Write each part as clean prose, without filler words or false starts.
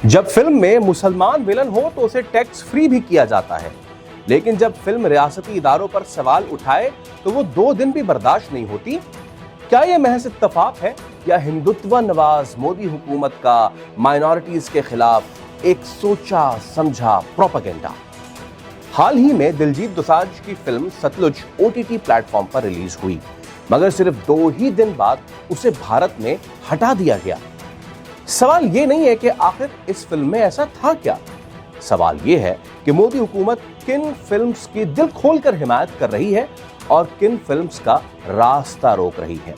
जब फिल्म में मुसलमान विलन हो तो उसे टैक्स फ्री भी किया जाता है, लेकिन जब फिल्म रियासती इदारों पर सवाल उठाए तो वो 2 दिन भी बर्दाश्त नहीं होती। क्या ये महज इत्तफाक है या हिंदुत्व नवाज मोदी हुकूमत का माइनॉरिटीज के खिलाफ एक सोचा समझा प्रोपेगेंडा? हाल ही में दिलजीत दोसांझ की फिल्म सतलुज OTT प्लेटफॉर्म पर रिलीज हुई, मगर सिर्फ 2 ही दिन बाद उसे भारत में हटा दिया गया। सवाल ये नहीं है कि आखिर इस फिल्म में ऐसा था क्या, सवाल ये है कि मोदी हुकूमत किन फिल्म्स की दिल खोलकर हिमायत कर रही है और किन फिल्म्स का रास्ता रोक रही है।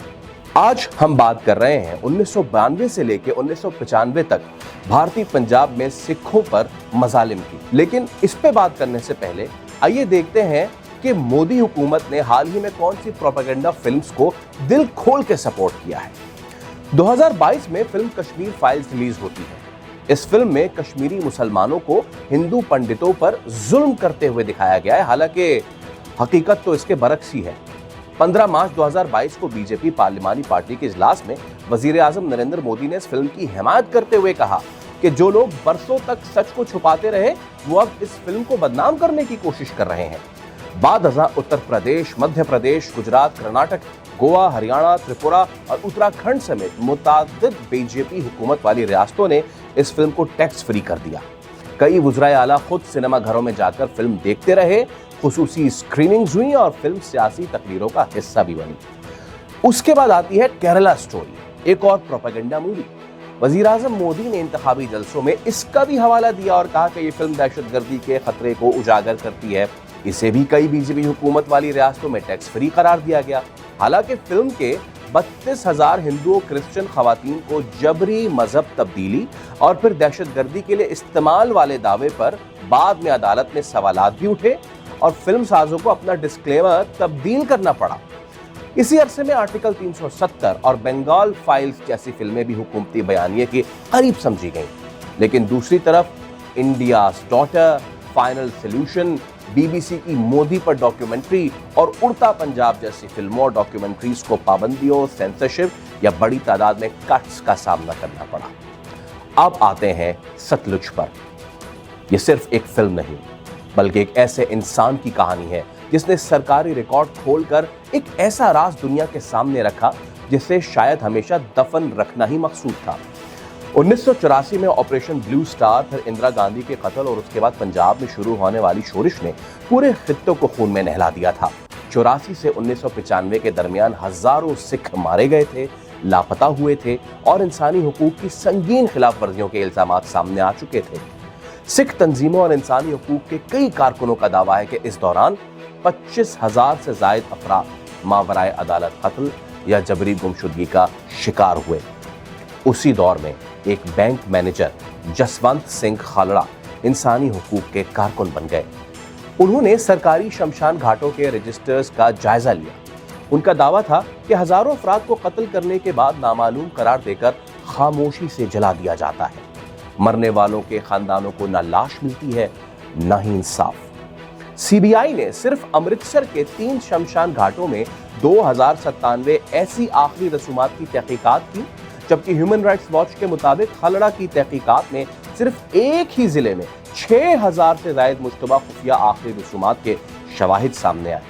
आज हम बात कर रहे हैं 1992 से लेकर 1995 तक भारतीय पंजाब में सिखों पर मजालिम की। लेकिन इस पे बात करने से पहले आइए देखते हैं कि मोदी हुकूमत ने हाल ही में कौन सी प्रोपेगेंडा फिल्म्स को दिल खोल के सपोर्ट किया है। 2022 में फिल्म कश्मीर फाइल्स रिलीज होती है। इस फिल्म में कश्मीरी मुसलमानों को हिंदू पंडितों पर जुल्म करते हुए दिखाया गया है, हालांकि हकीकत तो इसके बरक्स ही है। 15 मार्च 2022 को बीजेपी पार्लिमानी पार्टी के इजलास में वजीर आजम नरेंद्र मोदी ने इस फिल्म की हिमायत करते हुए कहा कि जो लोग बरसों तक सच को छुपाते रहे वो अब इस फिल्म को बदनाम करने की कोशिश कर रहे हैं। बाद उत्तर प्रदेश, मध्य प्रदेश, गुजरात, कर्नाटक, गोवा, हरियाणा, त्रिपुरा और उत्तराखंड समेत मुतादिद बीजेपी हुकूमत वाली रियासतों ने इस फिल्म को टैक्स फ्री कर दिया। कई वुज़राए आला खुद सिनेमा घरों में जाकर फिल्म देखते रहे, खुसूसी स्क्रीनिंग्स हुई और फिल्म सियासी तकरीरों का हिस्सा भी बनी। उसके बाद आती है केरला स्टोरी, एक और प्रोपेगेंडा मूवी। वजीर आजम मोदी ने इंतखाबी जलसों में इसका भी हवाला दिया और कहा कि ये फिल्म दहशतगर्दी के खतरे को उजागर करती है। इसे भी कई बीजेपी हुकूमत वाली रियासतों में टैक्स फ्री करार दिया गया। हालांकि फिल्म के 32,000 हिंदू क्रिश्चियन खवातीन को जबरी मजहब तब्दीली और फिर दहशतगर्दी के लिए इस्तेमाल वाले दावे पर बाद में अदालत में सवालात भी उठे और फिल्म साजों को अपना डिस्क्लेमर तब्दील करना पड़ा। इसी अरसे में आर्टिकल 370 और बंगाल फाइल्स जैसी फिल्में भी हुकूमती बयानिए के करीब समझी गईं। लेकिन दूसरी तरफ India's daughter, final solution, BBC की मोदी पर डॉक्यूमेंट्री और उड़ता पंजाब जैसी फिल्मों और डॉक्यूमेंट्रीज को पाबंदियों, सेंसरशिप या बड़ी तादाद में कट्स का सामना करना पड़ा। अब आते हैं सतलुज पर। यह सिर्फ एक फिल्म नहीं बल्कि एक ऐसे इंसान की कहानी है जिसने सरकारी रिकॉर्ड खोलकर एक ऐसा राज दुनिया के सामने रखा जिसे शायद हमेशा दफन रखना ही मकसूद था। 1984 में ऑपरेशन ब्लू स्टार, फिर इंदिरा गांधी के कत्ल और उसके बाद पंजाब में शुरू होने वाली शोरिश ने पूरे खित्ते को खून में नहला दिया था। 84 से 1995 के दरमियान हजारों सिख मारे गए थे, लापता हुए थे और इंसानी हुकूक की संगीन खिलाफ वर्जियों के इल्जामात सामने आ चुके थे। सिख तंजीमों और इंसानी हुकूक के कई कारकुनों का दावा है कि इस दौरान 25,000 से जायद अफराद मावराए अदालत कत्ल या जबरी गुमशुदगी का शिकार हुए। उसी दौर में एक बैंक मैनेजर जसवंत सिंह खालड़ा इंसानी हुकूक के कारकुन बन गए। उन्होंने सरकारी शमशान घाटों के रजिस्टर्स का जायजा लिया। उनका दावा था कि हजारों अफराद को कत्ल करने के बाद नामालूम करार देकर खामोशी से जला दिया जाता है। मरने वालों के खानदानों को ना लाश मिलती है ना ही इंसाफ। CBI ने सिर्फ अमृतसर के 3 शमशान घाटों में 2097 ऐसी आखिरी रसूमात की तहकीकात की, जबकि ह्यूमन राइट्स वॉच के मुताबिक खालड़ा की तहकीकात में सिर्फ एक ही जिले में 6,000 से ज्यादा मुश्तबा खुफिया आखिरी रसूमात के शवाहिद सामने आए।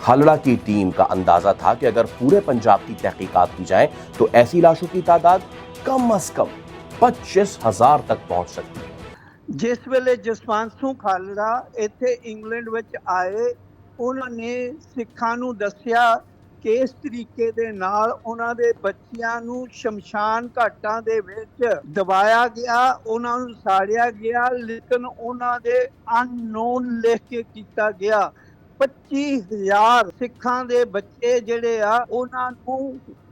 खालड़ा की टीम का अंदाजा था कि अगर पूरे पंजाब की तहकीकात की जाए तो ऐसी लाशों की तादाद कम अज कम 25,000 तक पहुंच सकती है। जिस वेले जसवंत सिंह खालड़ा इत्थे इंग्लैंड विच आए, उन्होंने सिखां नूं दस्सिया कि इस तरीके दे नाल उन्हां दे बच्चियां नूं शमशान घाटां दे विच दबाया गया, उन्हां नूं साड़िया गया, लेकिन उन्हां दे अननोन लिख के कीता गया। 25,000 सिखां दे बच्चे जिहड़े आ उन्हां नूं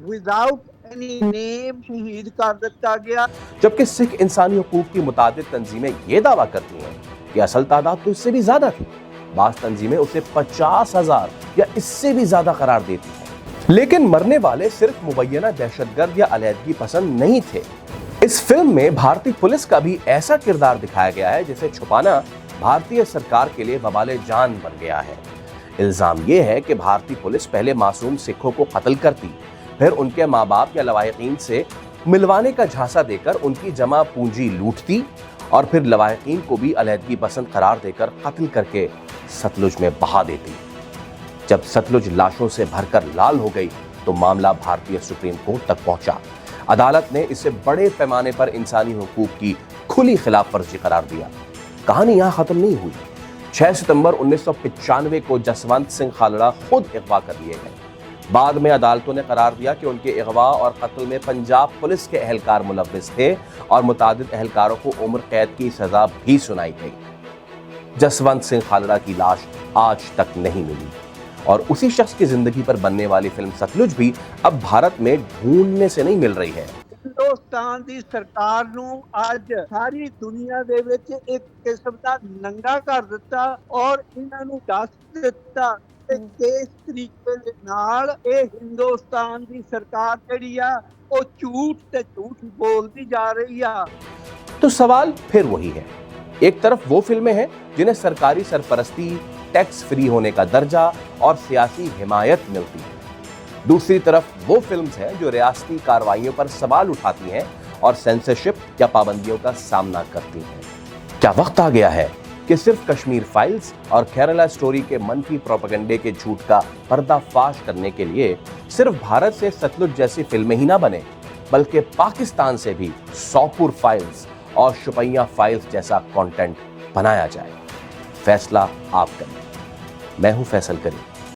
विदाउट एनी नेम शहीद कर दिता गया। जबकि सिख इंसानी हुकूक की मुतादिद तंजीमें ये दावा करती हैं कि असल तादाद तो इससे भी ज्यादा थी। बाज़ तंजीमें उसे 50,000 या इससे भी ज्यादा करार देती हैं। लेकिन मरने वाले सिर्फ मुबैना दहशतगर्द या अलहदगी पसंद नहीं थे। इस फिल्म में भारतीय पुलिस का भी ऐसा किरदार दिखाया गया है जिसे छुपाना भारतीय सरकार के लिए वबाले जान बन गया है। इल्जाम यह है कि भारतीय पुलिस पहले मासूम सिखों को कत्ल करती, फिर उनके माँ बाप या लवाहिकीन से मिलवाने का झांसा देकर उनकी जमा पूंजी लूटती और फिर लवाहिकीन को भी अलहदगी पसंद करार देकर कत्ल करके सतलुज में बहा देती। जब सतलुज लाशों से भरकर लाल हो गई तो मामला भारतीय सुप्रीम कोर्ट तक पहुंचा। अदालत ने इसे बड़े पैमाने पर इंसानी हुकूक की खुली खिलाफ वर्जी करार दिया। कहानी यहां खत्म नहीं हुई। 6 सितंबर 1995 को जसवंत सिंह खालड़ा खुद अगवा कर लिए गए। बाद में अदालतों ने करार दिया कि उनके अगवा और कत्ल में पंजाब पुलिस के एहलकार मुलव्विस थे और मुतादिद एहलकारों को उम्र कैद की सजा भी सुनाई गई। जसवंत सिंह खालड़ा की लाश आज तक नहीं मिली और उसी शख्स की जिंदगी पर बनने वाली फिल्म सतलुज भी अब भारत में ढूंढने से नहीं मिल रही है। ਹਿੰਦੁਸਤਾਨ ਦੀ ਸਰਕਾਰ ਨੂੰ ਅੱਜ ਸਾਰੀ ਦੁਨੀਆ ਦੇ ਵਿੱਚ ਇੱਕ ਕਿਸਮ ਦਾ ਨੰਗਾ ਕਰ ਦਿੱਤਾ ਔਰ ਇਹਨਾਂ ਨੂੰ ਦੱਸ ਦਿੱਤਾ ਕਿ ਕਿਸ ਤਰੀਕੇ ਦੇ ਨਾਲ ਇਹ ਹਿੰਦੁਸਤਾਨ ਦੀ ਸਰਕਾਰ ਜਿਹੜੀ ਆ ਉਹ ਝੂਠ ਤੇ ਝੂਠ ਬੋਲਦੀ ਜਾ ਰਹੀ ਆ। तो सवाल फिर वही है। एक तरफ वो फिल्में हैं जिन्हें सरकारी सरपरस्ती, टैक्स फ्री होने का दर्जा और सियासी हिमायत मिलती है। दूसरी तरफ वो फिल्म्स हैं जो रियासती कार्रवाइयों पर सवाल उठाती हैं और सेंसरशिप या पाबंदियों का सामना करती हैं। क्या वक्त आ गया है कि सिर्फ कश्मीर फाइल्स और केरला स्टोरी के मनफी प्रोपेगेंडे के झूठ का पर्दाफाश करने के लिए सिर्फ भारत से सतलुज जैसी फिल्में ही ना बने, बल्कि पाकिस्तान से भी सौपुर फाइल्स और शुपैया फाइल्स जैसा कंटेंट बनाया जाए? फैसला आप करें। मैं हूं फैसल करीम।